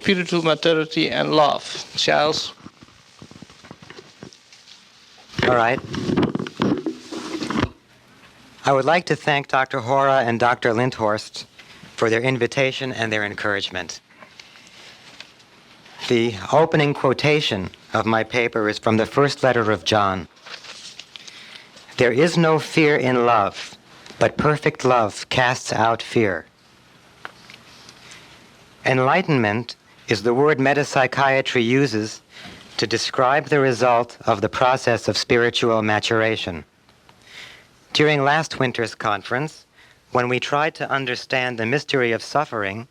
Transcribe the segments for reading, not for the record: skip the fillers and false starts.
spiritual maturity and love. Charles? All right. I would like to thank Dr. Hora and Dr. Lindhorst for their invitation and their encouragement. The opening quotation of my paper is from the first letter of John. There is no fear in love, but perfect love casts out fear. Enlightenment is the word metapsychiatry uses to describe the result of the process of spiritual maturation. During last winter's conference, when we tried to understand the mystery of suffering,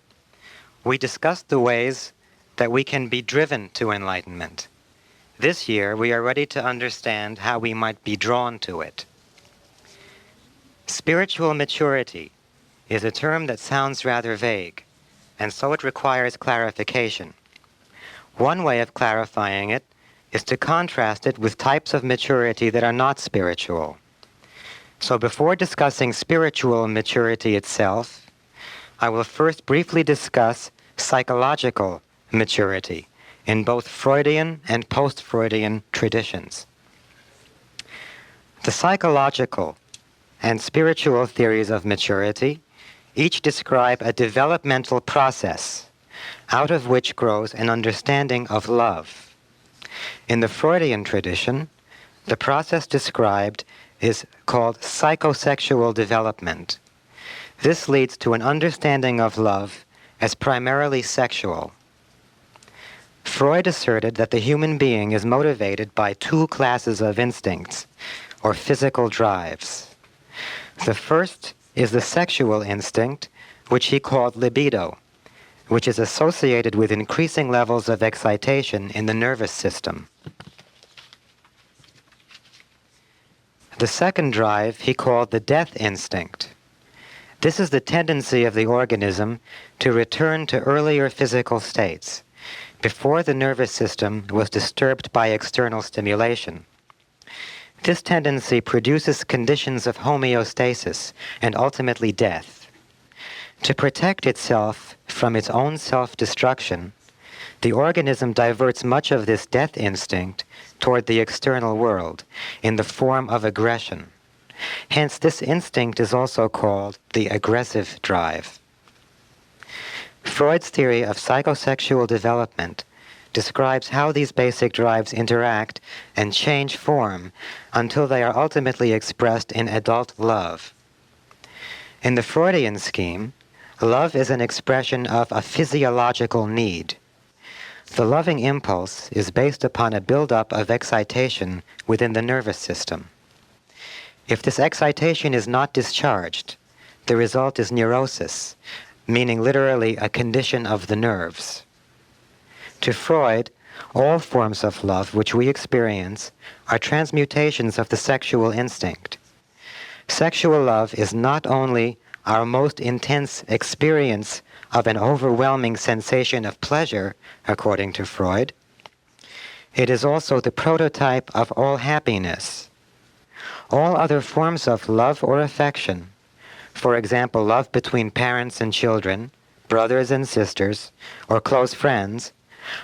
we discussed the ways that we can be driven to enlightenment. This year, we are ready to understand how we might be drawn to it. Spiritual maturity is a term that sounds rather vague, and so it requires clarification. One way of clarifying it is to contrast it with types of maturity that are not spiritual. So before discussing spiritual maturity itself, I will first briefly discuss psychological maturity in both Freudian and post-Freudian traditions. The psychological and spiritual theories of maturity each describe a developmental process out of which grows an understanding of love. In the Freudian tradition, the process described is called psychosexual development. This leads to an understanding of love as primarily sexual. Freud asserted that the human being is motivated by two classes of instincts, or physical drives. The first is the sexual instinct, which he called libido, which is associated with increasing levels of excitation in the nervous system. The second drive he called the death instinct. This is the tendency of the organism to return to earlier physical states, before the nervous system was disturbed by external stimulation. This tendency produces conditions of homeostasis and ultimately death. To protect itself from its own self-destruction, the organism diverts much of this death instinct toward the external world in the form of aggression. Hence, this instinct is also called the aggressive drive. Freud's theory of psychosexual development describes how these basic drives interact and change form until they are ultimately expressed in adult love. In the Freudian scheme, love is an expression of a physiological need. The loving impulse is based upon a buildup of excitation within the nervous system. If this excitation is not discharged, the result is neurosis, meaning literally a condition of the nerves. To Freud, all forms of love which we experience are transmutations of the sexual instinct. Sexual love is not only our most intense experience of an overwhelming sensation of pleasure, according to Freud, it is also the prototype of all happiness. All other forms of love or affection, for example, love between parents and children, brothers and sisters, or close friends,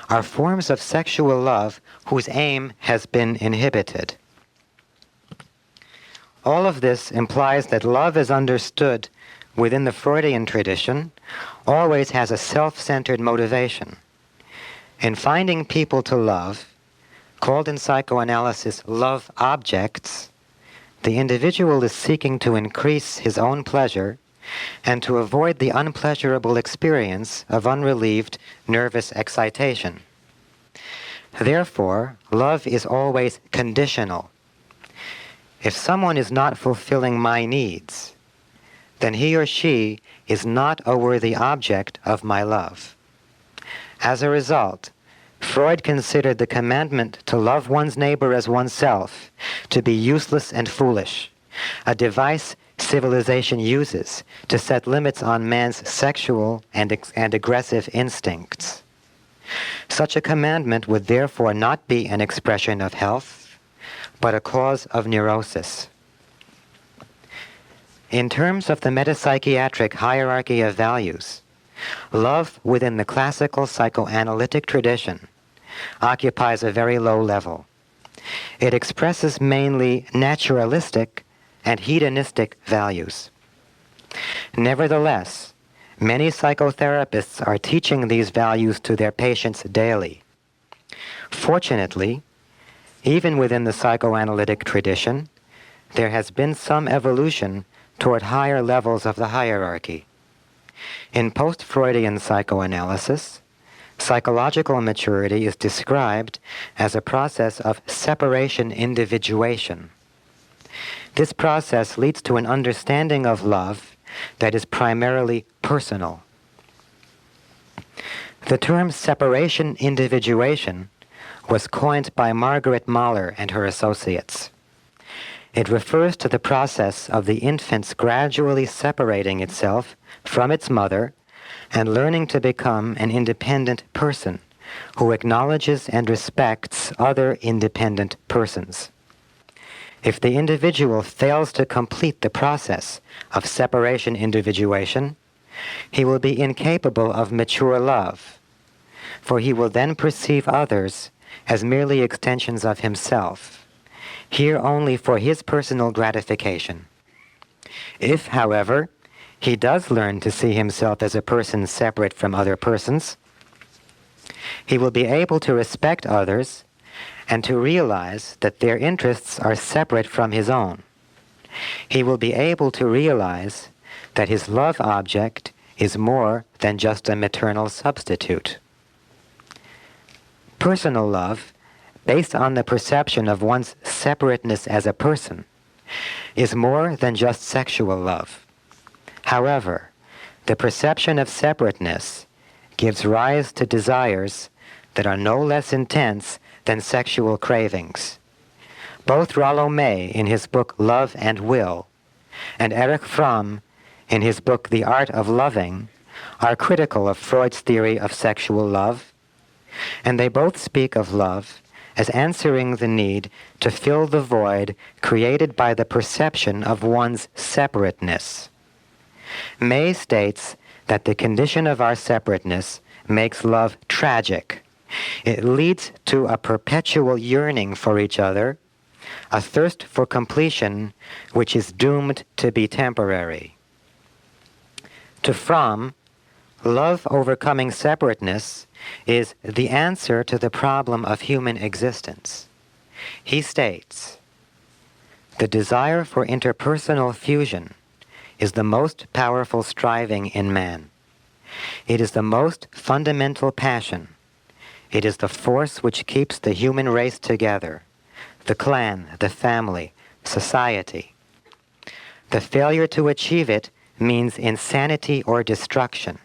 are forms of sexual love whose aim has been inhibited. All of this implies that love is understood within the Freudian tradition always has a self-centered motivation. In finding people to love, called in psychoanalysis love objects, the individual is seeking to increase his own pleasure and to avoid the unpleasurable experience of unrelieved nervous excitation. Therefore, love is always conditional. If someone is not fulfilling my needs, then he or she is not a worthy object of my love. As a result, Freud considered the commandment to love one's neighbor as oneself to be useless and foolish, a device civilization uses to set limits on man's sexual and aggressive instincts. Such a commandment would therefore not be an expression of health, but a cause of neurosis. In terms of the metapsychiatric hierarchy of values, Love within the classical psychoanalytic tradition occupies a very low level. It expresses mainly naturalistic and hedonistic values. Nevertheless, many psychotherapists are teaching these values to their patients daily. Fortunately, even within the psychoanalytic tradition, there has been some evolution toward higher levels of the hierarchy. In post-Freudian psychoanalysis, psychological maturity is described as a process of separation individuation. This process leads to an understanding of love that is primarily personal. The term separation individuation was coined by Margaret Mahler and her associates. It refers to the process of the infant's gradually separating itself from its mother and learning to become an independent person who acknowledges and respects other independent persons. If the individual fails to complete the process of separation individuation, he will be incapable of mature love, for he will then perceive others as merely extensions of himself, here only for his personal gratification. If, however, he does learn to see himself as a person separate from other persons, he will be able to respect others and to realize that their interests are separate from his own. He will be able to realize that his love object is more than just a maternal substitute. Personal love, based on the perception of one's separateness as a person, is more than just sexual love. However, the perception of separateness gives rise to desires that are no less intense than sexual cravings. Both Rollo May in his book Love and Will and Erich Fromm in his book The Art of Loving are critical of Freud's theory of sexual love, and they both speak of love as answering the need to fill the void created by the perception of one's separateness. May states that the condition of our separateness makes love tragic. It leads to a perpetual yearning for each other, a thirst for completion which is doomed to be temporary. To Fromm, love overcoming separateness is the answer to the problem of human existence. He states, "The desire for interpersonal fusion is the most powerful striving in man. It is the most fundamental passion. It is the force which keeps the human race together, the clan, the family, society. The failure to achieve it means insanity or destruction,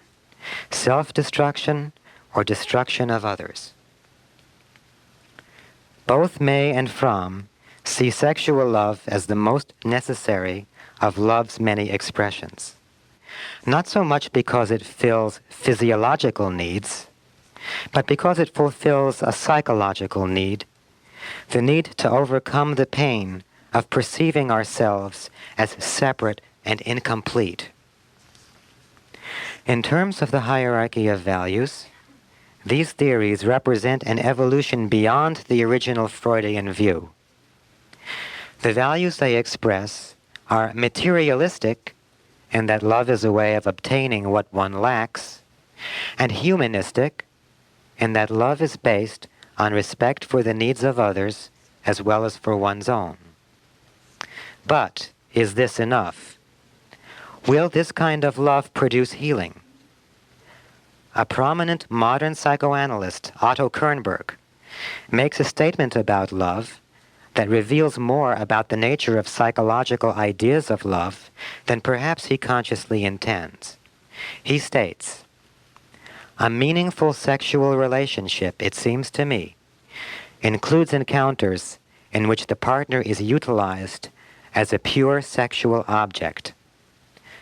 self-destruction or destruction of others." Both May and Fromm see sexual love as the most necessary of love's many expressions, not so much because it fills physiological needs, but because it fulfills a psychological need, the need to overcome the pain of perceiving ourselves as separate and incomplete. In terms of the hierarchy of values, these theories represent an evolution beyond the original Freudian view. The values they express are materialistic, in that love is a way of obtaining what one lacks, and humanistic, in that love is based on respect for the needs of others as well as for one's own. But is this enough? Will this kind of love produce healing? A prominent modern psychoanalyst, Otto Kernberg, makes a statement about love that reveals more about the nature of psychological ideas of love than perhaps he consciously intends. He states, "A meaningful sexual relationship, it seems to me, includes encounters in which the partner is utilized as a pure sexual object.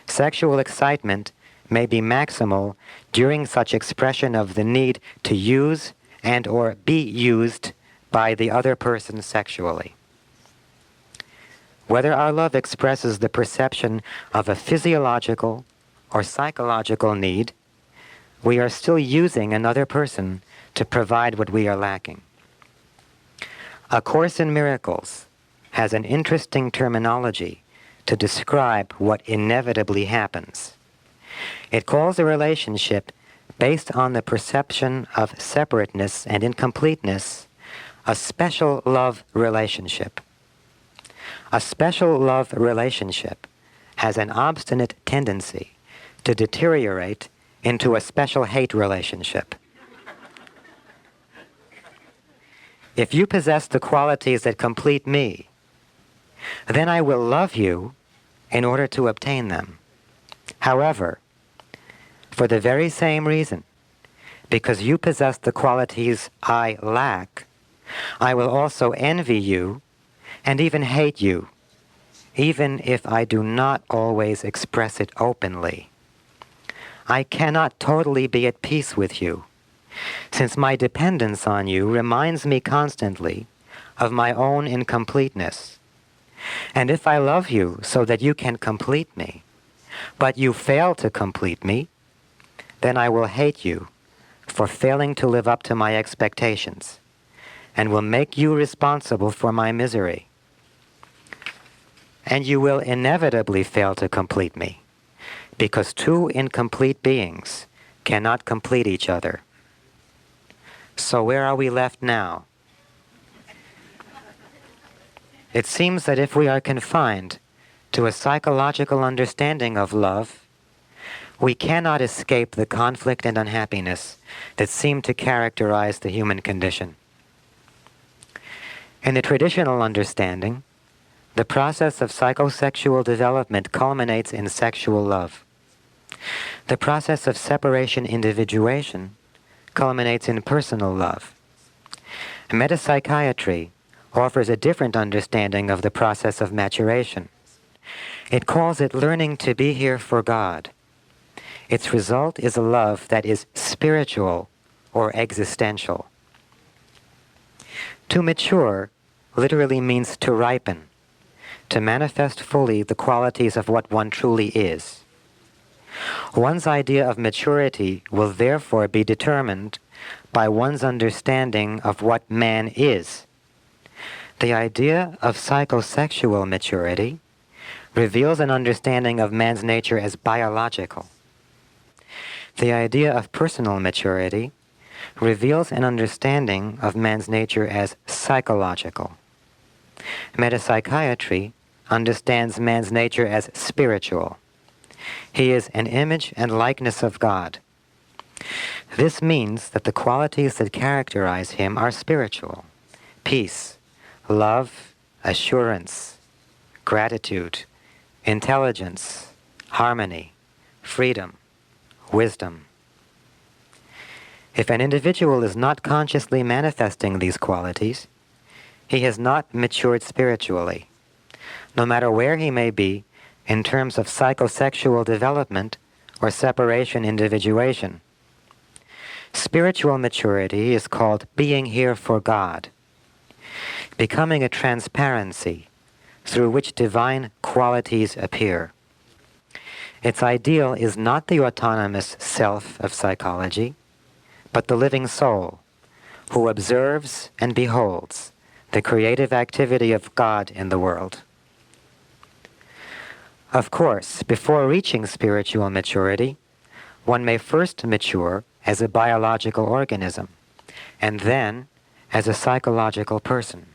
Sexual excitement may be maximal during such expression of the need to use and or be used by the other person sexually. Whether our love expresses the perception of a physiological or psychological need we are still using another person to provide what we are lacking. A Course in Miracles has an interesting terminology to describe what inevitably happens. It calls a relationship based on the perception of separateness and incompleteness a special love relationship. A special love relationship has an obstinate tendency to deteriorate into a special hate relationship. If you possess the qualities that complete me, then I will love you in order to obtain them. However, for the very same reason, because you possess the qualities I lack, I will also envy you and even hate you, even if I do not always express it openly. I cannot totally be at peace with you, since my dependence on you reminds me constantly of my own incompleteness. And if I love you so that you can complete me, but you fail to complete me, then I will hate you for failing to live up to my expectations, and will make you responsible for my misery. And you will inevitably fail to complete me, because two incomplete beings cannot complete each other. So where are we left now? It seems that if we are confined to a psychological understanding of love, we cannot escape the conflict and unhappiness that seem to characterize the human condition. In the traditional understanding, the process of psychosexual development culminates in sexual love. The process of separation individuation culminates in personal love. Metapsychiatry offers a different understanding of the process of maturation. It calls it learning to be here for God. Its result is a love that is spiritual or existential. To mature literally means to ripen, to manifest fully the qualities of what one truly is. One's idea of maturity will therefore be determined by one's understanding of what man is. The idea of psychosexual maturity reveals an understanding of man's nature as biological. The idea of personal maturity reveals an understanding of man's nature as psychological. Metapsychiatry understands man's nature as spiritual. He is an image and likeness of God. This means that the qualities that characterize him are spiritual: peace, love, assurance, gratitude, intelligence, harmony, freedom, wisdom. If an individual is not consciously manifesting these qualities, he has not matured spiritually, no matter where he may be in terms of psychosexual development or separation individuation. Spiritual maturity is called being here for God, becoming a transparency through which divine qualities appear. Its ideal is not the autonomous self of psychology, but the living soul who observes and beholds the creative activity of God in the world. Of course, before reaching spiritual maturity, one may first mature as a biological organism, and then as a psychological person.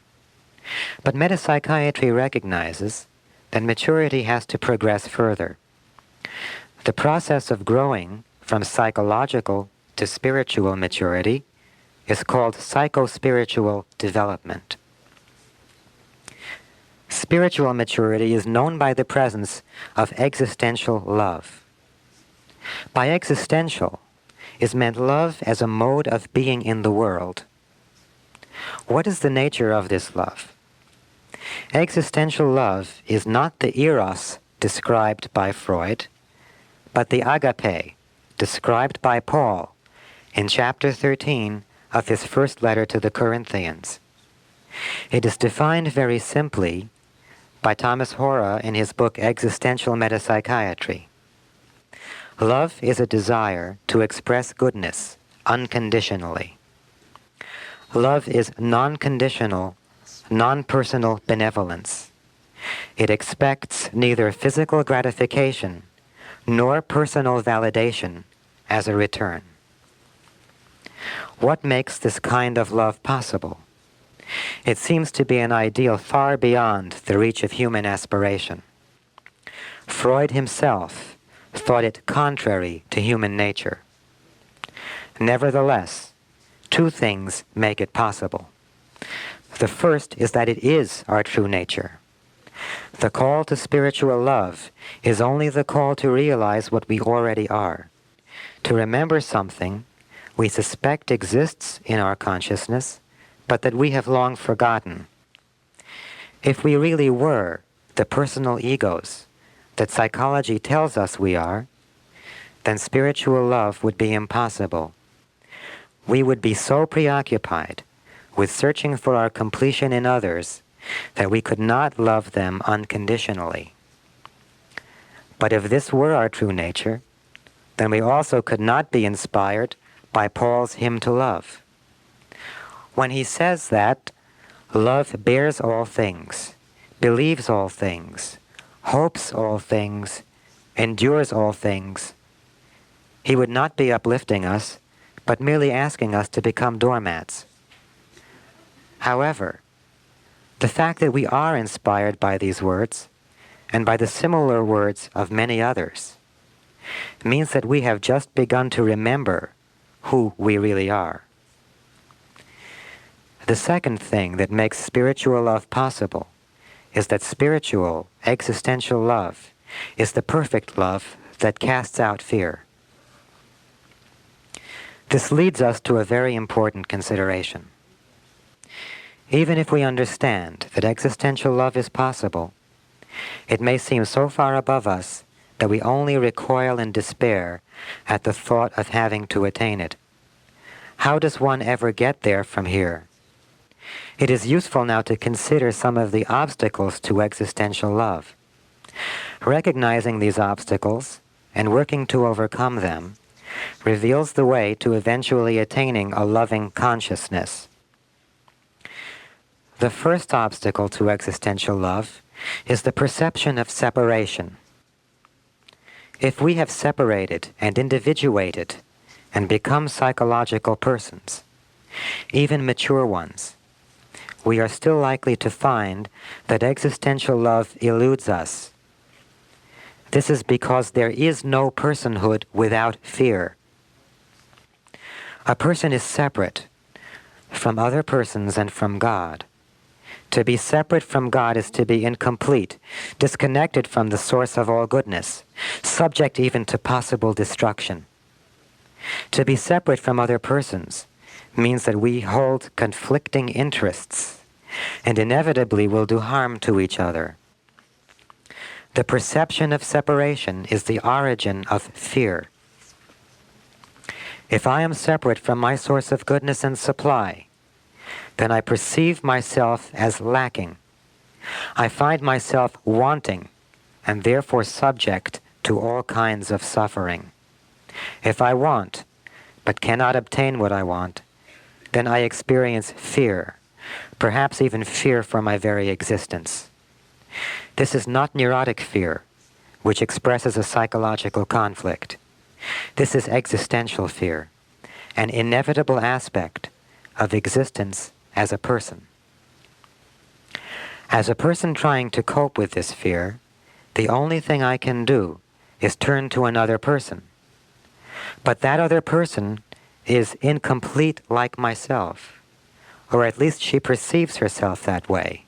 But metapsychiatry recognizes that maturity has to progress further. The process of growing from psychological to spiritual maturity is called psychospiritual development. Spiritual maturity is known by the presence of existential love. By existential is meant love as a mode of being in the world. What is the nature of this love? Existential love is not the eros described by Freud, but the agape described by Paul in chapter 13 of his first letter to the Corinthians. It is defined very simply by Thomas Hora in his book Existential Metapsychiatry. Love is a desire to express goodness unconditionally. Love is non-conditional, non-personal benevolence. It expects neither physical gratification nor personal validation as a return. What makes this kind of love possible? It seems to be an ideal far beyond the reach of human aspiration. Freud himself thought it contrary to human nature. Nevertheless, two things make it possible. The first is that it is our true nature. The call to spiritual love is only the call to realize what we already are, to remember something we suspect exists in our consciousness, but that we have long forgotten. If we really were the personal egos that psychology tells us we are, then spiritual love would be impossible. We would be so preoccupied with searching for our completion in others that we could not love them unconditionally. But if this were our true nature, then we also could not be inspired by Paul's hymn to love. When he says that love bears all things, believes all things, hopes all things, endures all things, he would not be uplifting us, but merely asking us to become doormats. However, the fact that we are inspired by these words, and by the similar words of many others, means that we have just begun to remember who we really are. The second thing that makes spiritual love possible is that spiritual, existential love is the perfect love that casts out fear. This leads us to a very important consideration. Even if we understand that existential love is possible, it may seem so far above us that we only recoil in despair at the thought of having to attain it. How does one ever get there from here? It is useful now to consider some of the obstacles to existential love. Recognizing these obstacles and working to overcome them reveals the way to eventually attaining a loving consciousness. The first obstacle to existential love is the perception of separation. If we have separated and individuated and become psychological persons, even mature ones, we are still likely to find that existential love eludes us. This is because there is no personhood without fear. A person is separate from other persons and from God. To be separate from God is to be incomplete, disconnected from the source of all goodness, subject even to possible destruction. To be separate from other persons means that we hold conflicting interests and inevitably will do harm to each other. The perception of separation is the origin of fear. If I am separate from my source of goodness and supply, then I perceive myself as lacking. I find myself wanting and therefore subject to all kinds of suffering. If I want, but cannot obtain what I want, then I experience fear, perhaps even fear for my very existence. This is not neurotic fear, which expresses a psychological conflict. This is existential fear, an inevitable aspect of existence as a person. As a person trying to cope with this fear, the only thing I can do is turn to another person. But that other person is incomplete like myself, or at least she perceives herself that way.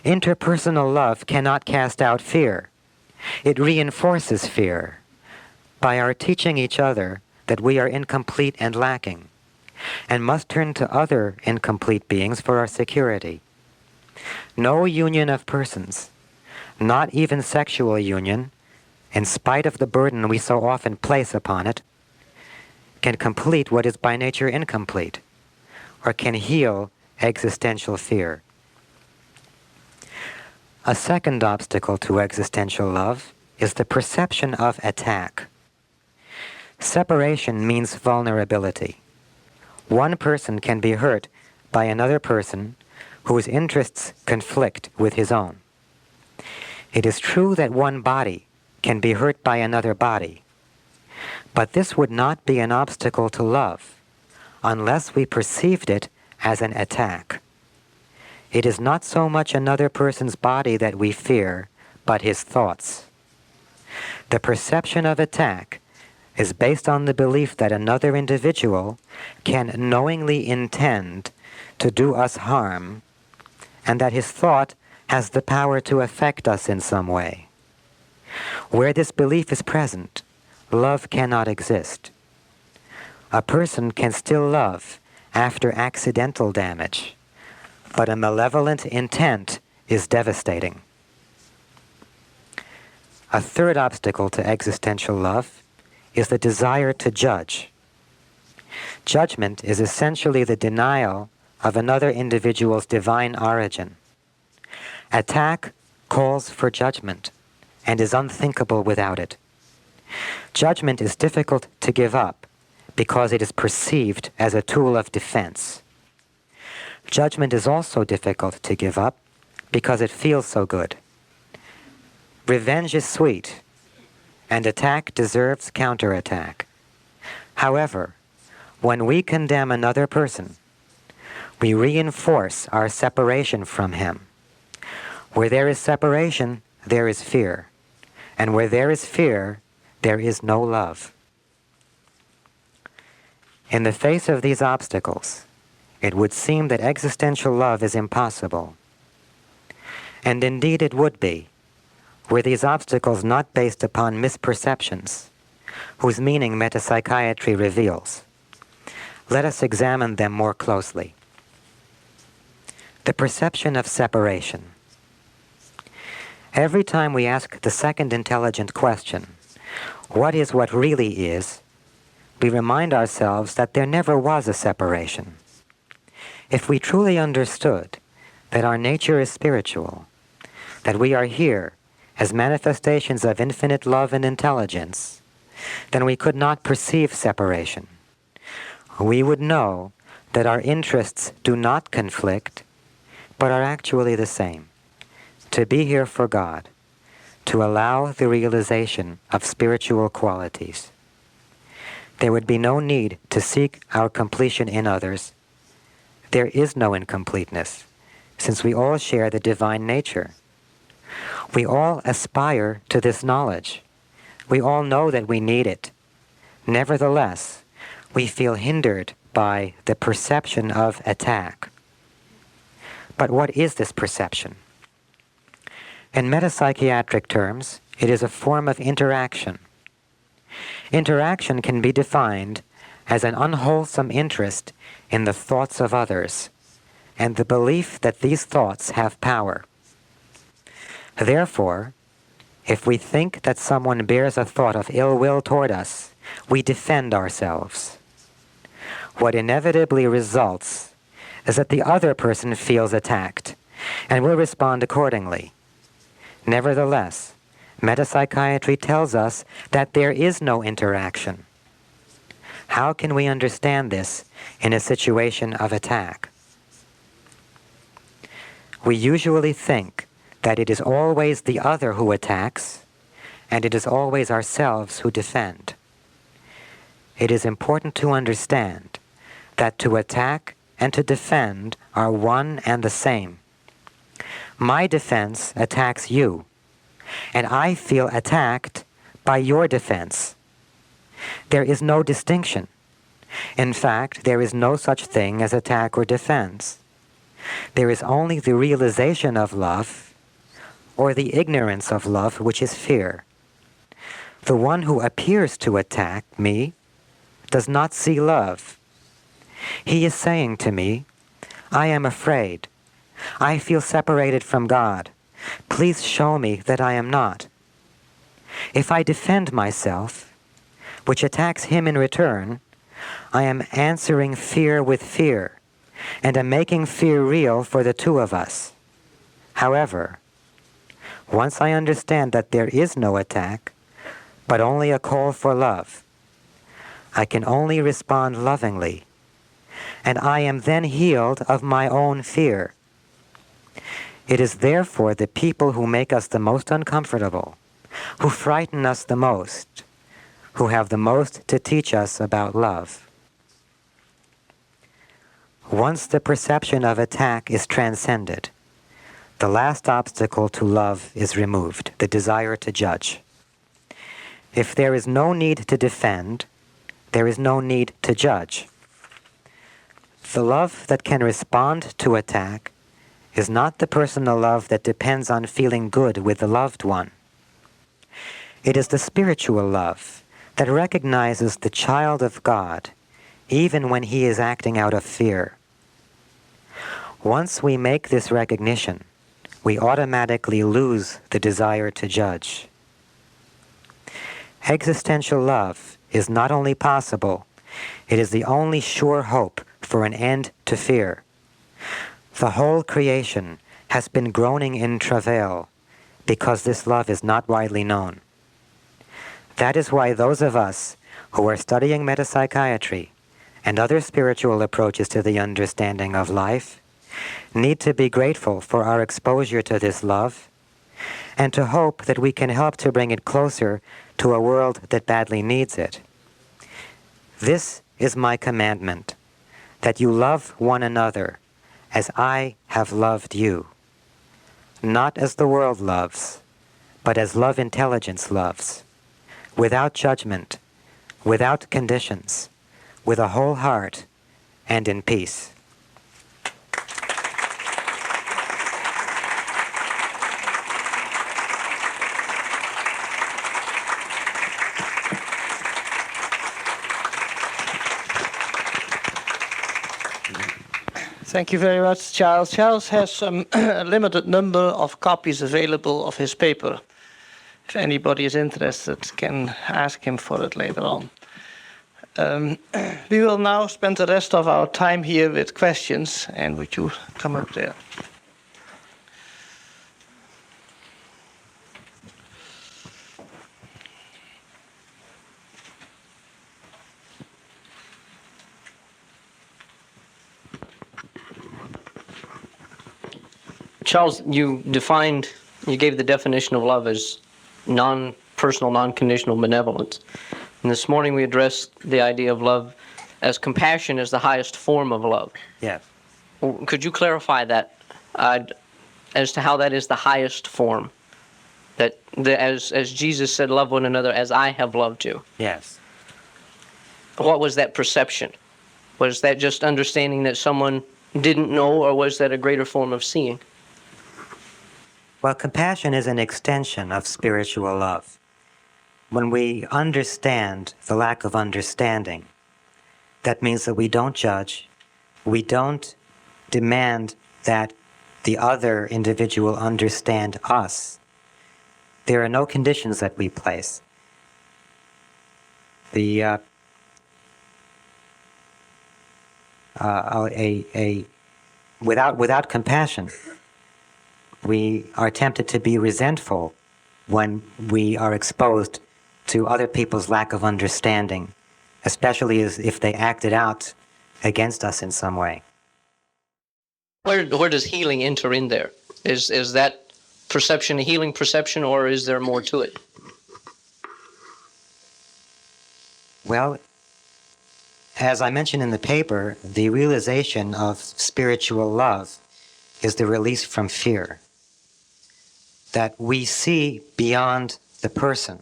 Interpersonal love cannot cast out fear. It reinforces fear by our teaching each other that we are incomplete and lacking, and must turn to other incomplete beings for our security. No union of persons, not even sexual union, in spite of the burden we so often place upon it, can complete what is by nature incomplete, or can heal existential fear. A second obstacle to existential love is the perception of attack. Separation means vulnerability. One person can be hurt by another person whose interests conflict with his own. It is true that one body can be hurt by another body, but this would not be an obstacle to love unless we perceived it as an attack. It is not so much another person's body that we fear, but his thoughts. The perception of attack is based on the belief that another individual can knowingly intend to do us harm, and that his thought has the power to affect us in some way. Where this belief is present, love cannot exist. A person can still love after accidental damage, but a malevolent intent is devastating. A third obstacle to existential love is the desire to judge. Judgment is essentially the denial of another individual's divine origin. Attack calls for judgment and is unthinkable without it. Judgment is difficult to give up because it is perceived as a tool of defense. Judgment is also difficult to give up because it feels so good. Revenge is sweet, and attack deserves counterattack. However, when we condemn another person, we reinforce our separation from him. Where there is separation, there is fear, and where there is fear, there is no love. In the face of these obstacles, it would seem that existential love is impossible. And indeed it would be, were these obstacles not based upon misperceptions, whose meaning metapsychiatry reveals. Let us examine them more closely. The perception of separation. Every time we ask the second intelligent question, what is what really is, we remind ourselves that there never was a separation. If we truly understood that our nature is spiritual, that we are here as manifestations of infinite love and intelligence, then we could not perceive separation. We would know that our interests do not conflict, but are actually the same. To be here for God, to allow the realization of spiritual qualities. There would be no need to seek our completion in others. There is no incompleteness, since we all share the divine nature. We all aspire to this knowledge. We all know that we need it. Nevertheless, we feel hindered by the perception of attack. But what is this perception? In metapsychiatric terms, it is a form of interaction. Interaction can be defined as an unwholesome interest in the thoughts of others, and the belief that these thoughts have power. Therefore, if we think that someone bears a thought of ill will toward us, we defend ourselves. What inevitably results is that the other person feels attacked and will respond accordingly. Nevertheless, metapsychiatry tells us that there is no interaction. How can we understand this in a situation of attack? We usually think that it is always the other who attacks, and it is always ourselves who defend. It is important to understand that to attack and to defend are one and the same. My defense attacks you, and I feel attacked by your defense. There is no distinction. In fact, there is no such thing as attack or defense. There is only the realization of love, or the ignorance of love, which is fear. The one who appears to attack me does not see love. He is saying to me, I am afraid. I feel separated from God. Please show me that I am not. If I defend myself, which attacks him in return, I am answering fear with fear, and am making fear real for the two of us. However, Once I understand that there is no attack, but only a call for love, I can only respond lovingly, and I am then healed of my own fear. It is therefore the people who make us the most uncomfortable, who frighten us the most, who have the most to teach us about love. Once the perception of attack is transcended, the last obstacle to love is removed, the desire to judge. If there is no need to defend, there is no need to judge. The love that can respond to attack is not the personal love that depends on feeling good with the loved one. It is the spiritual love that recognizes the child of God even when he is acting out of fear. Once we make this recognition, we automatically lose the desire to judge. Existential love is not only possible, it is the only sure hope for an end to fear. The whole creation has been groaning in travail because this love is not widely known. That is why those of us who are studying metapsychiatry and other spiritual approaches to the understanding of life need to be grateful for our exposure to this love and to hope that we can help to bring it closer to a world that badly needs it. This is my commandment, that you love one another as I have loved you, not as the world loves, but as love intelligence loves, without judgment, without conditions, with a whole heart, and in peace. Thank you very much, Charles. Charles has a limited number of copies available of his paper. If anybody is interested, can ask him for it later on. We will now spend the rest of our time here with questions, and would you come up there? Charles, you gave the definition of love as non-personal, non-conditional benevolence. And this morning we addressed the idea of love as compassion is the highest form of love. Yes. Could you clarify that as to how that is the highest form? As Jesus said, love one another as I have loved you. Yes. What was that perception? Was that just understanding that someone didn't know, or was that a greater form of seeing? Well, compassion is an extension of spiritual love. When we understand the lack of understanding, that means that we don't judge, we don't demand that the other individual understand us. There are no conditions that we place. Without compassion, we are tempted to be resentful when we are exposed to other people's lack of understanding, especially if they acted out against us in some way. Where does healing enter in there? Is that perception a healing perception, or is there more to it? Well, as I mentioned in the paper, the realization of spiritual love is the release from fear. That we see beyond the person.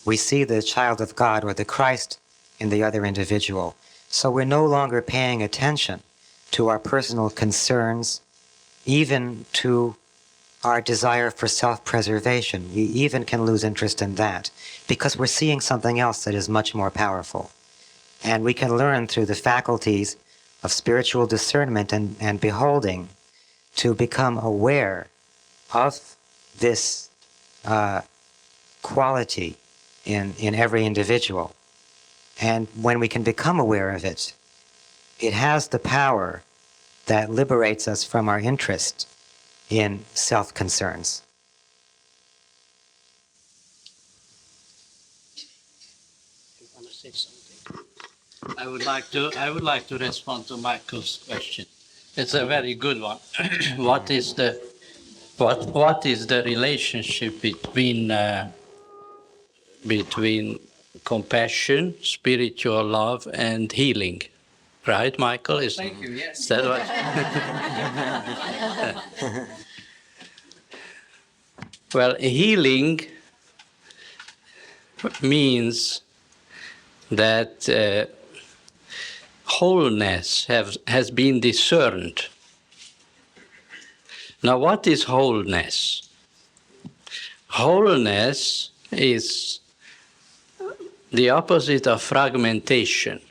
We see the child of God or the Christ in the other individual. So we're no longer paying attention to our personal concerns, even to our desire for self-preservation. We even can lose interest in that because we're seeing something else that is much more powerful. And we can learn through the faculties of spiritual discernment and beholding to become aware of this quality in every individual. And when we can become aware of it, it has the power that liberates us from our interest in self-concerns. I would like to respond to Michael's question. It's a very good one. What is the relationship between compassion, spiritual love, and healing? Right, Michael? Thank you, yes. Is that what? Well, healing means that wholeness has been discerned. Now, what is wholeness? Wholeness is the opposite of fragmentation.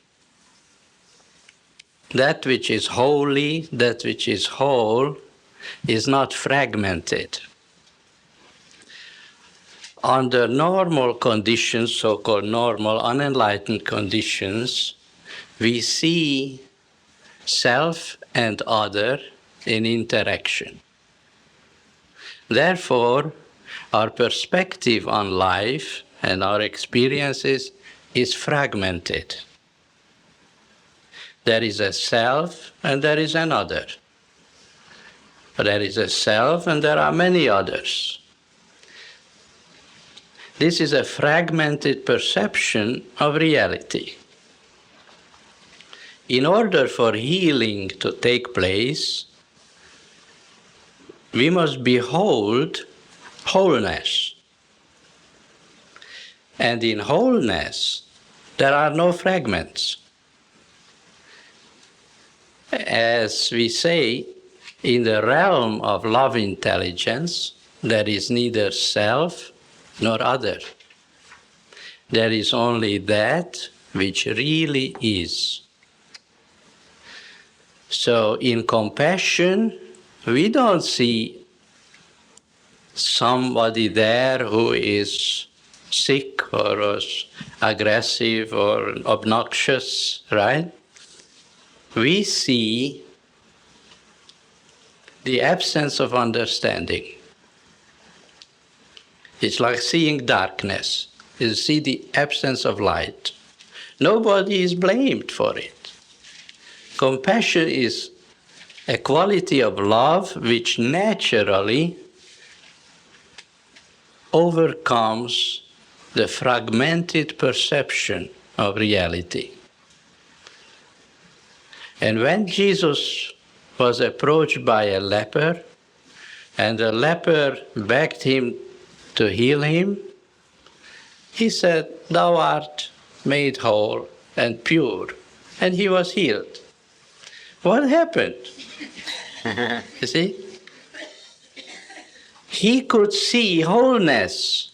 That which is holy, that which is whole, is not fragmented. Under normal conditions, so-called normal, unenlightened conditions, we see self and other in interaction. Therefore, our perspective on life and our experiences is fragmented. There is a self and there is another. There is a self and there are many others. This is a fragmented perception of reality. In order for healing to take place, we must behold wholeness. And in wholeness, there are no fragments. As we say, in the realm of love intelligence, there is neither self nor other. There is only that which really is. So in compassion, we don't see somebody there who is sick or is aggressive or obnoxious, right? We see the absence of understanding. It's like seeing darkness. You see the absence of light. Nobody is blamed for it. Compassion is a quality of love which naturally overcomes the fragmented perception of reality. And when Jesus was approached by a leper, and the leper begged him to heal him, he said, "Thou art made whole and pure." And he was healed. What happened? You see? He could see wholeness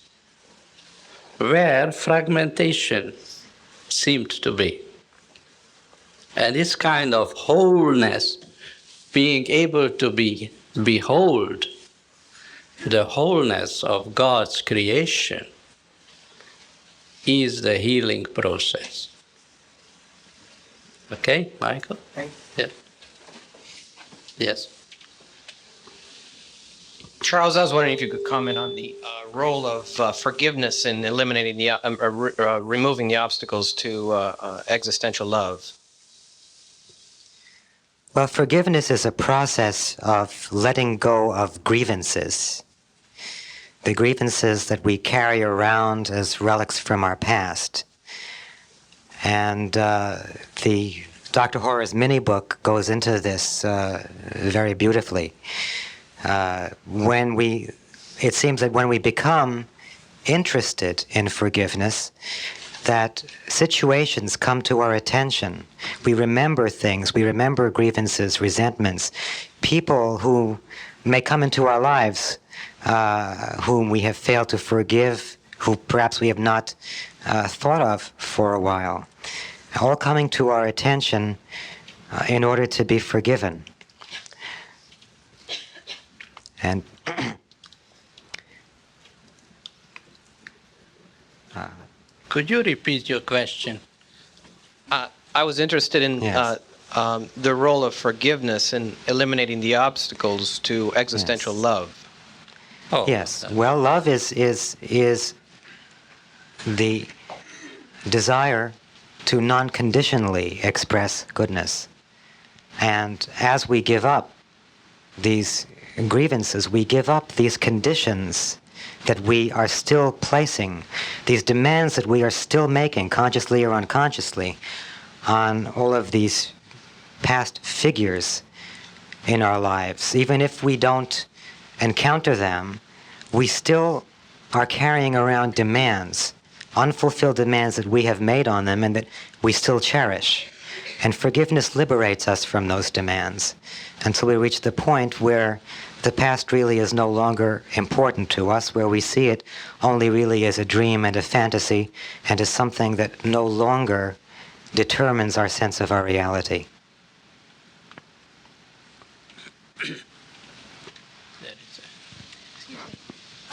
where fragmentation seemed to be. And this kind of wholeness, being able to behold the wholeness of God's creation, is the healing process. Okay, Michael? Yeah. Yes. Charles, I was wondering if you could comment on the role of forgiveness in eliminating removing the obstacles to existential love. Well, forgiveness is a process of letting go of grievances. The grievances that we carry around as relics from our past. And the Dr. Hora's mini book goes into this very beautifully. It seems that when we become interested in forgiveness, that situations come to our attention. We remember things, we remember grievances, resentments, people who may come into our lives whom we have failed to forgive, who perhaps we have not thought of for a while, all coming to our attention in order to be forgiven. And Could you repeat your question? I was interested in Yes. the role of forgiveness in eliminating the obstacles to existential Yes. love. Oh, yes, well, love is the desire to non-conditionally express goodness. And as we give up these grievances, we give up these conditions that we are still placing, these demands that we are still making, consciously or unconsciously, on all of these past figures in our lives. Even if we don't encounter them, we still are carrying around demands, unfulfilled demands that we have made on them and that we still cherish. And forgiveness liberates us from those demands until we reach the point where the past really is no longer important to us, where we see it only really as a dream and a fantasy and as something that no longer determines our sense of our reality.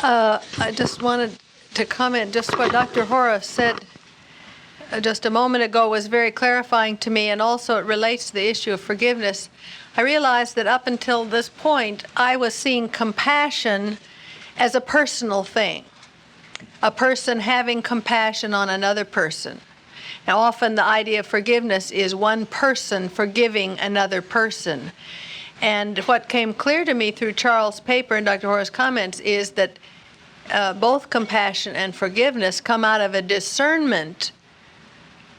I just wanted to comment, just what Dr. Hora said just a moment ago was very clarifying to me, and also it relates to the issue of forgiveness. I realized that up until this point, I was seeing compassion as a personal thing, a person having compassion on another person. Now, often the idea of forgiveness is one person forgiving another person. And what came clear to me through Charles' paper and Dr. Hora's comments is that both compassion and forgiveness come out of a discernment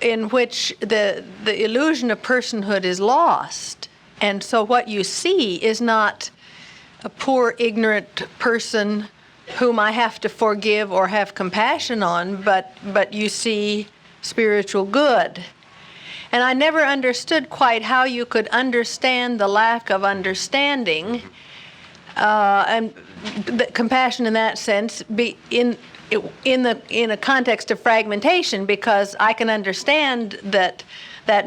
in which the illusion of personhood is lost. And so what you see is not a poor, ignorant person whom I have to forgive or have compassion on, but you see spiritual good. And I never understood quite how you could understand the lack of understanding and the compassion in that sense be in a context of fragmentation, because I can understand that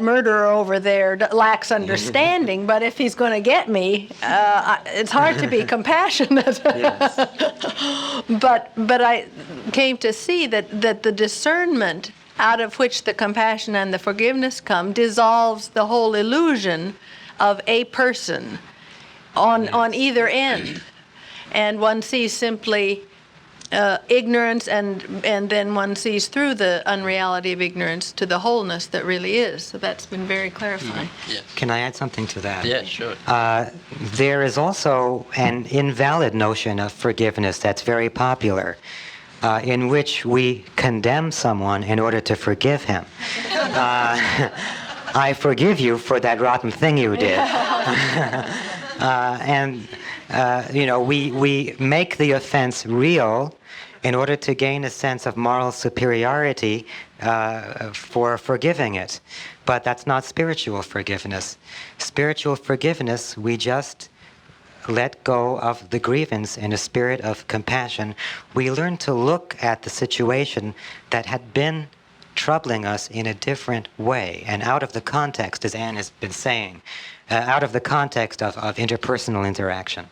murderer over there lacks understanding, but if he's going to get me, it's hard to be compassionate. But I came to see that the discernment out of which the compassion and the forgiveness come dissolves the whole illusion of a person on either end. And one sees simply ignorance, and then one sees through the unreality of ignorance to the wholeness that really is. So that's been very clarifying. Yeah. Can I add something to that? Yeah, sure. There is also an invalid notion of forgiveness that's very popular, in which we condemn someone in order to forgive him. I forgive you for that rotten thing you did. We make the offense real in order to gain a sense of moral superiority for forgiving it. But that's not spiritual forgiveness. Spiritual forgiveness, we just let go of the grievance in a spirit of compassion. We learn to look at the situation that had been troubling us in a different way, and out of the context, as Anne has been saying, out of the context of interpersonal interaction.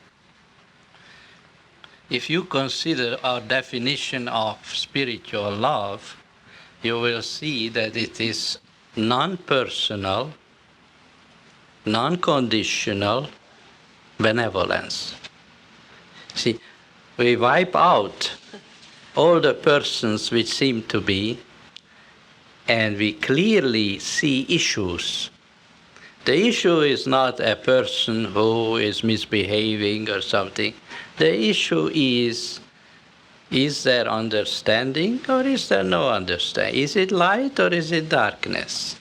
If you consider our definition of spiritual love, you will see that it is non-personal, non-conditional benevolence. See, we wipe out all the persons which seem to be, and we clearly see issues. The issue is not a person who is misbehaving or something. The issue is there understanding or is there no understanding? Is it light or is it darkness?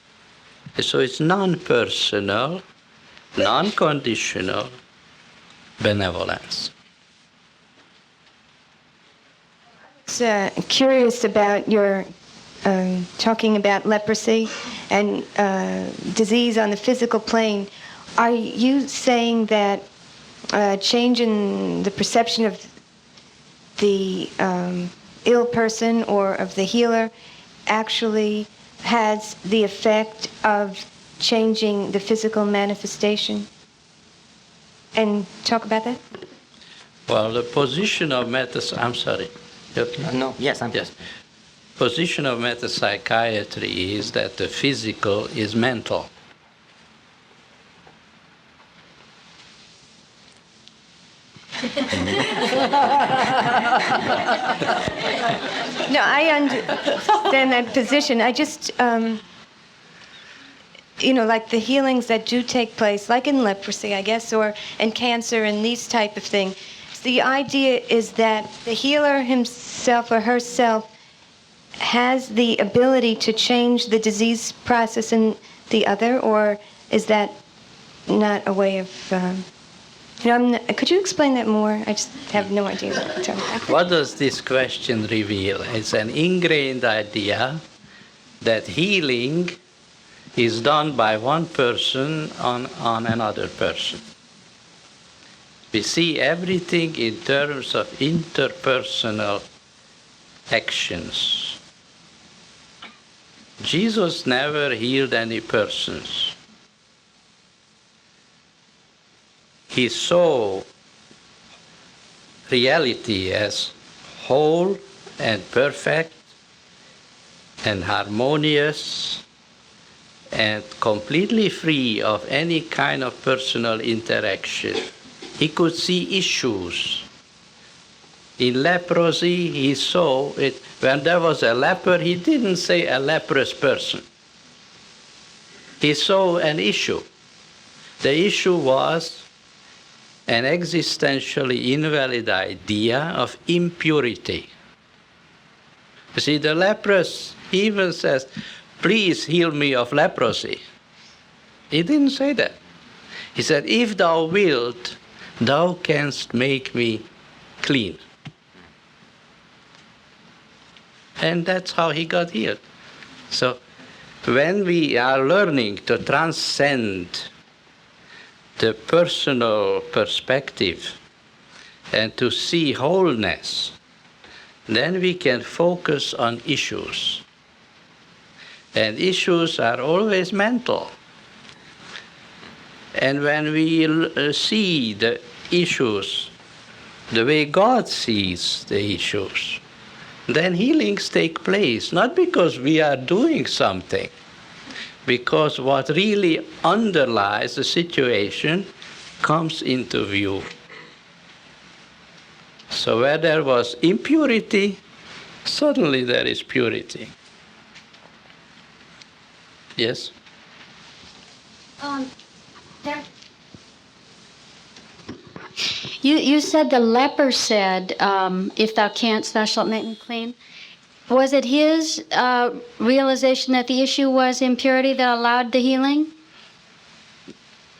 So it's non-personal, non-conditional benevolence. I was curious about your talking about leprosy and disease on the physical plane. Are you saying that change in the perception of the ill person or of the healer actually has the effect of changing the physical manifestation? And talk about that? Well, the position of I'm sorry. No, yes, I'm... Yes. Position of metapsychiatry is that the physical is mental. No, I understand that position. I just like the healings that do take place, like in leprosy, I guess, or in cancer and these type of things, the idea is that the healer himself or herself has the ability to change the disease process in the other, or is that not a way of... could you explain that more? I just have no idea. What does this question reveal? It's an ingrained idea that healing is done by one person on another person. We see everything in terms of interpersonal actions. Jesus never healed any persons. He saw reality as whole and perfect and harmonious and completely free of any kind of personal interaction. He could see issues. In leprosy, he saw it. When there was a leper, he didn't say a leprous person. He saw an issue. The issue was an existentially invalid idea of impurity. You see, the leprous even says, "Please heal me of leprosy." He didn't say that. He said, "If thou wilt, thou canst make me clean." And that's how he got healed. So when we are learning to transcend the personal perspective and to see wholeness, then we can focus on issues. And issues are always mental. And when we see the issues the way God sees the issues, then healings take place, not because we are doing something, because what really underlies the situation comes into view. So where there was impurity, suddenly there is purity. Yes? You said the leper said, "If thou canst, thou shalt make me clean." Was it his realization that the issue was impurity that allowed the healing?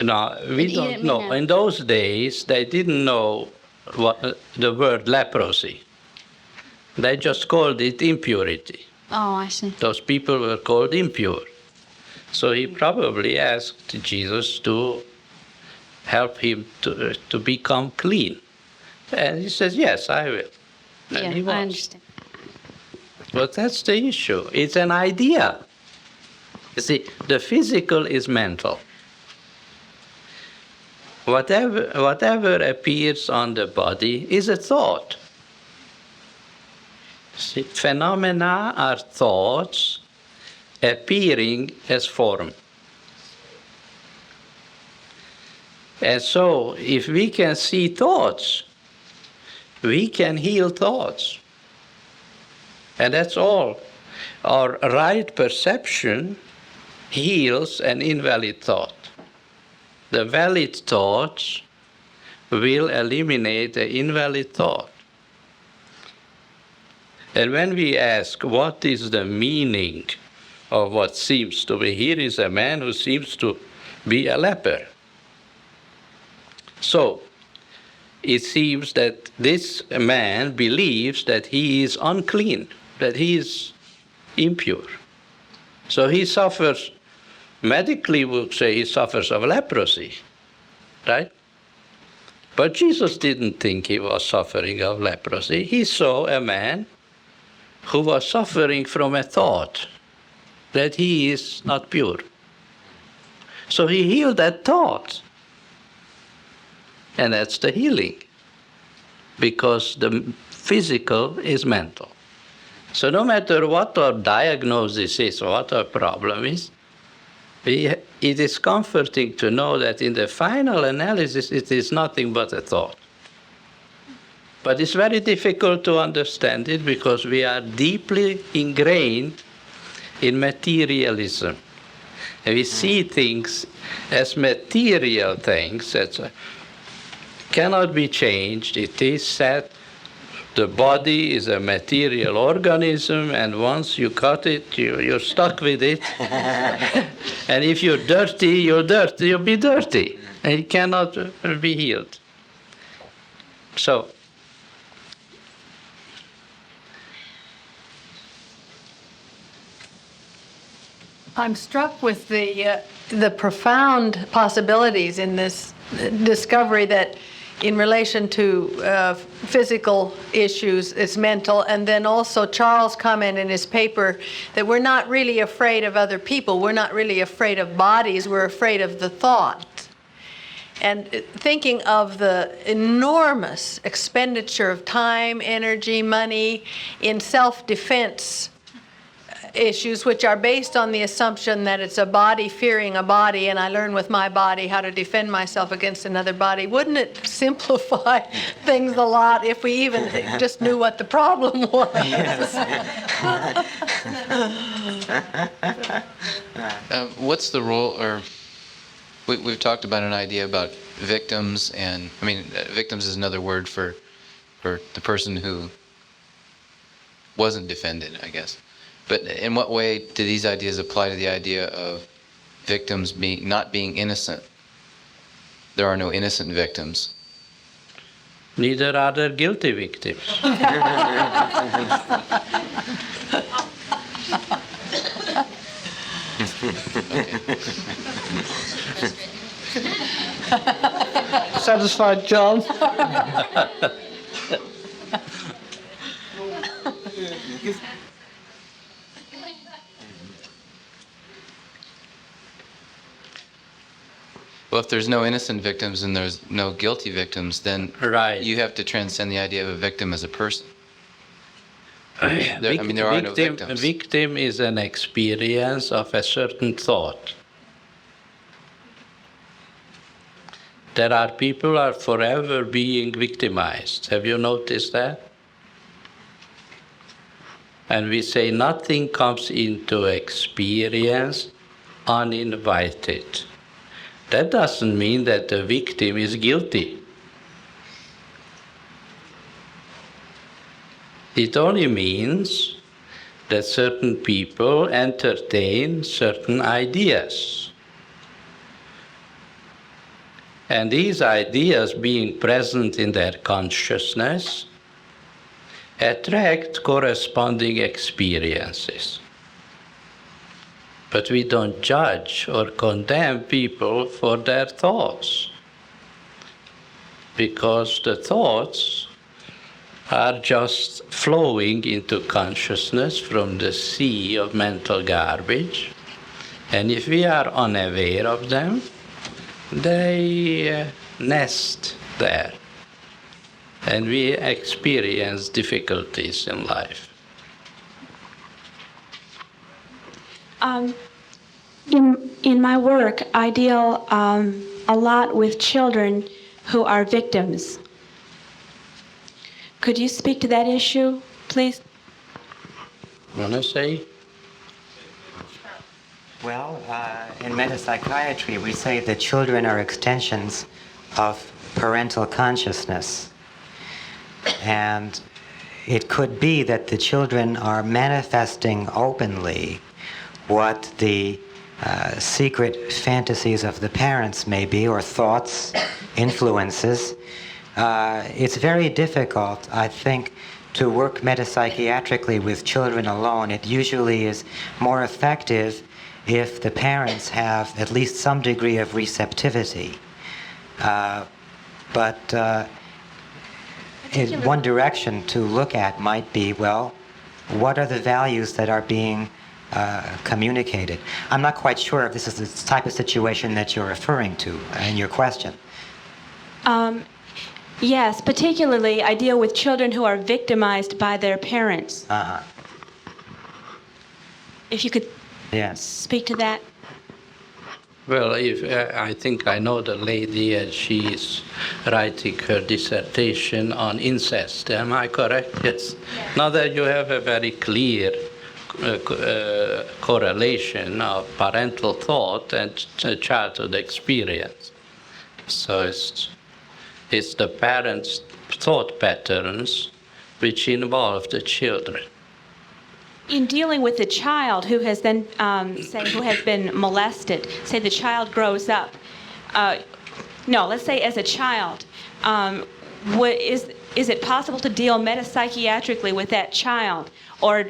No, we don't know. In those days, they didn't know what the word leprosy. They just called it impurity. Oh, I see. Those people were called impure. So he probably asked Jesus to help him to become clean. And he says, "Yes, I will." And he was. I understand. But that's the issue. It's an idea. You see, the physical is mental. Whatever appears on the body is a thought. See, phenomena are thoughts appearing as form. And so, if we can see thoughts, we can heal thoughts. And that's all. Our right perception heals an invalid thought. The valid thoughts will eliminate the invalid thought. And when we ask, what is the meaning of what seems to be? Here is a man who seems to be a leper. So, it seems that this man believes that he is unclean, that he is impure. So he suffers, medically we would say he suffers of leprosy, right? But Jesus didn't think he was suffering of leprosy. He saw a man who was suffering from a thought that he is not pure. So he healed that thought. And that's the healing, because the physical is mental. So no matter what our diagnosis is, or what our problem is, it is comforting to know that in the final analysis it is nothing but a thought. But it's very difficult to understand it because we are deeply ingrained in materialism. And we see things as material things that cannot be changed. It is set. The body is a material organism, and once you cut it, you're stuck with it. And if you're dirty, you'll be dirty. And it cannot be healed. So, I'm struck with the profound possibilities in this discovery that in relation to physical issues, it's mental, and then also Charles' comment in his paper that we're not really afraid of other people, we're not really afraid of bodies, we're afraid of the thought. And thinking of the enormous expenditure of time, energy, money in self-defense issues, which are based on the assumption that it's a body fearing a body, and I learn with my body how to defend myself against another body. Wouldn't it simplify things a lot if we even just knew what the problem was? What's the role, or we've talked about an idea about victims, and I mean, victims is another word for the person who wasn't defended, I guess. But in what way do these ideas apply to the idea of victims not being innocent? There are no innocent victims. neither are there guilty victims. Satisfied, John? Well, if there's no innocent victims and there's no guilty victims, then Right. you have to transcend the idea of a victim as a person. There are no victims. A victim is an experience of a certain thought. There are people who are forever being victimized. Have you noticed that? And we say nothing comes into experience uninvited. That doesn't mean that the victim is guilty. It only means that certain people entertain certain ideas. And these ideas, being present in their consciousness, attract corresponding experiences. But we don't judge or condemn people for their thoughts, because the thoughts are just flowing into consciousness from the sea of mental garbage, and if we are unaware of them, they nest there, and we experience difficulties in life. In my work, I deal a lot with children who are victims. Could you speak to that issue, please? Want to say? Well, in metapsychiatry, we say that children are extensions of parental consciousness. And it could be that the children are manifesting openly what the secret fantasies of the parents may be, or thoughts, influences. It's very difficult, I think, to work metapsychiatrically with children alone. It usually is more effective if the parents have at least some degree of receptivity. But one direction to look at might be, well, what are the values that are being communicated? I'm not quite sure if this is the type of situation that you're referring to in your question. Yes, particularly I deal with children who are victimized by their parents. Uh-huh. If you could speak to that. Well, I think I know the lady, and she's writing her dissertation on incest. Am I correct? Yes. Now that you have a very clear correlation of parental thought and childhood experience. So it's the parents' thought patterns which involve the children. In dealing with a child who has then, say, who has been molested, say the child grows up. Let's say as a child, is it possible to deal metapsychiatrically with that child, or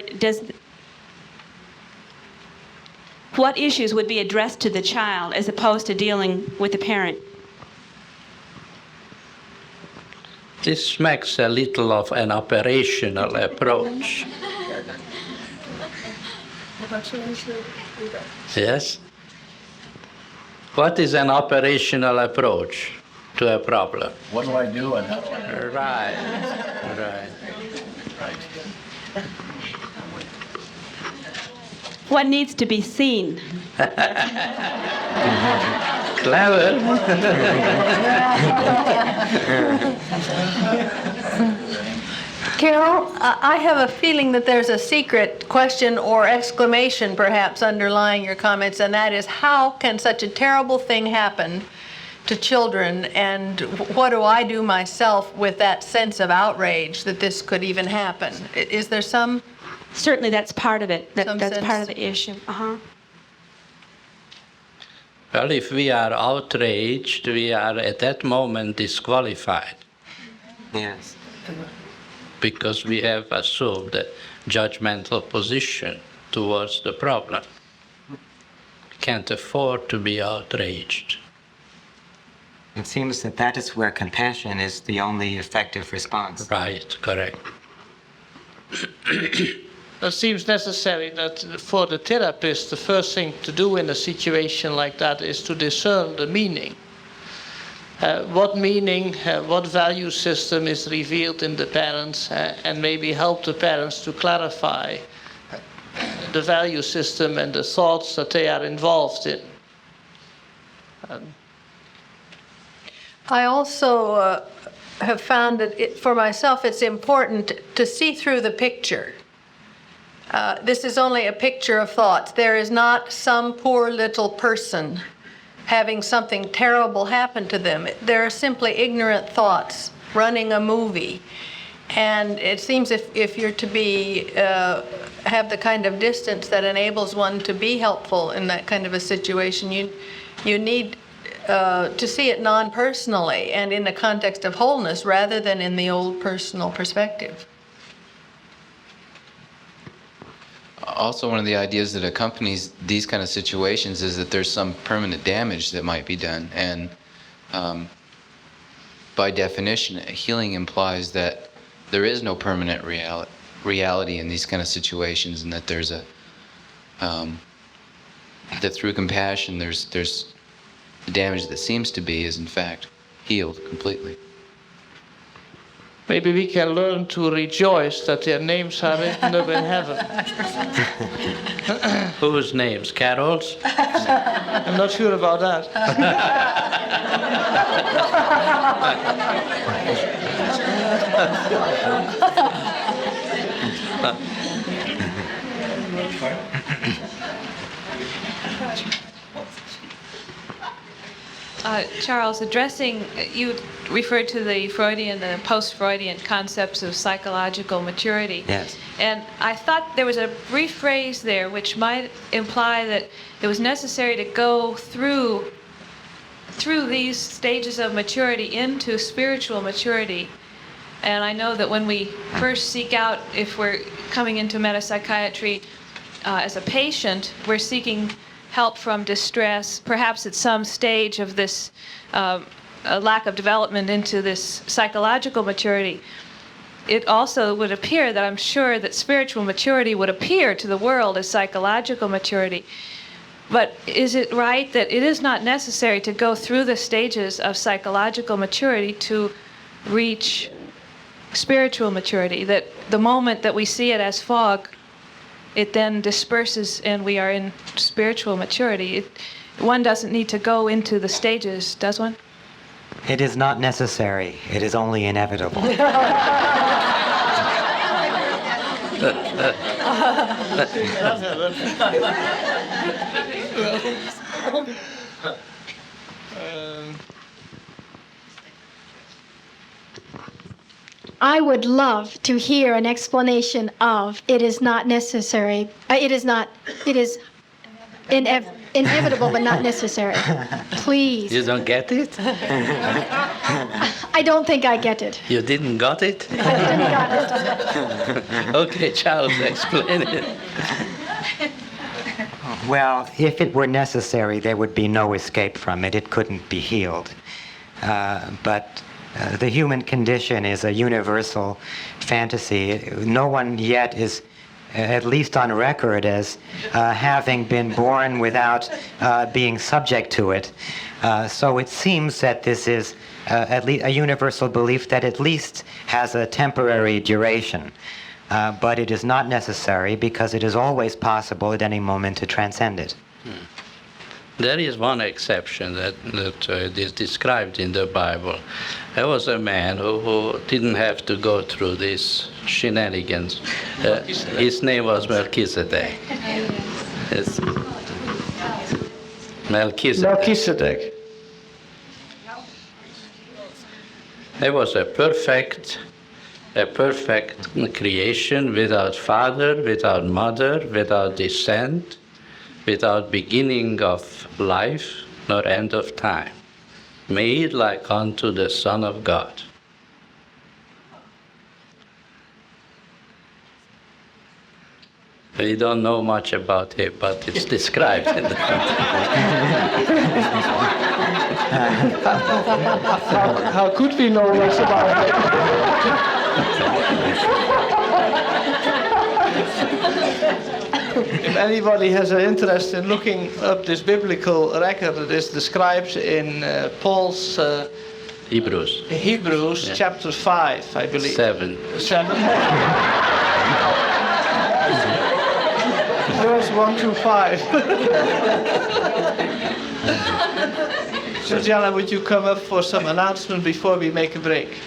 what issues would be addressed to the child as opposed to dealing with the parent? This smacks a little of an operational approach. Yes? What is an operational approach to a problem? What do I do and how do I do it? Right. What needs to be seen? Clever. Carol, I have a feeling that there's a secret question or exclamation perhaps underlying your comments, and that is, how can such a terrible thing happen to children, and what do I do myself with that sense of outrage that this could even happen? Is there some? Certainly that's part of it. That's sense? part of the issue. Well, if we are outraged, we are at that moment disqualified. Yes. Because we have assumed a judgmental position towards the problem. We can't afford to be outraged. It seems that is where compassion is the only effective response. Right, correct. It seems necessary that for the therapist, the first thing to do in a situation like that is to discern the meaning. What meaning, what value system is revealed in the parents, and maybe help the parents to clarify the value system and the thoughts that they are involved in. I also have found that for myself it's important to see through the picture. This is only a picture of thoughts. There is not some poor little person having something terrible happen to them. There are simply ignorant thoughts running a movie. And it seems if you're to be have the kind of distance that enables one to be helpful in that kind of a situation, you need to see it non-personally and in the context of wholeness rather than in the old personal perspective. Also, one of the ideas that accompanies these kind of situations is that there's some permanent damage that might be done. And by definition, healing implies that there is no permanent reality in these kind of situations, and that there's that through compassion, there's the damage that seems to be is in fact healed completely. Maybe we can learn to rejoice that their names are written up in heaven. Whose names? Carol's? I'm not sure about that. Charles, you referred to the Freudian, the post-Freudian concepts of psychological maturity. Yes. And I thought there was a brief phrase there which might imply that it was necessary to go through these stages of maturity into spiritual maturity. And I know that when we first seek out, if we're coming into metapsychiatry as a patient, we're seeking help from distress, perhaps at some stage of this a lack of development into this psychological maturity. It also would appear that I'm sure that spiritual maturity would appear to the world as psychological maturity. But is it right that it is not necessary to go through the stages of psychological maturity to reach spiritual maturity? That the moment that we see it as fog, it then disperses and we are in spiritual maturity. One doesn't need to go into the stages, does one? It is not necessary. It is only inevitable. I would love to hear an explanation of it is not necessary. It is inevitable but not necessary. Please. You don't get it? I don't think I get it. You didn't got it? I didn't got it. Okay, Charles, explain it. Well, if it were necessary, there would be no escape from it. It couldn't be healed. But the human condition is a universal fantasy. No one yet is, at least on record, as having been born without being subject to it. So it seems that this is at least a universal belief that at least has a temporary duration. But it is not necessary because it is always possible at any moment to transcend it. There is one exception that is described in the Bible. There was a man who didn't have to go through these shenanigans. His name was Melchizedek. Yes. Melchizedek. He was a perfect creation, without father, without mother, without descent, without beginning of life, nor end of time, made like unto the Son of God. We don't know much about him, but it's described in the How could we know much about it? If anybody has an interest in looking up this biblical record, it is described in Paul's Hebrews. Yeah. Chapter 5, I believe. 7. Verse 1 through 5. So, Jana, would you come up for some announcement before we make a break?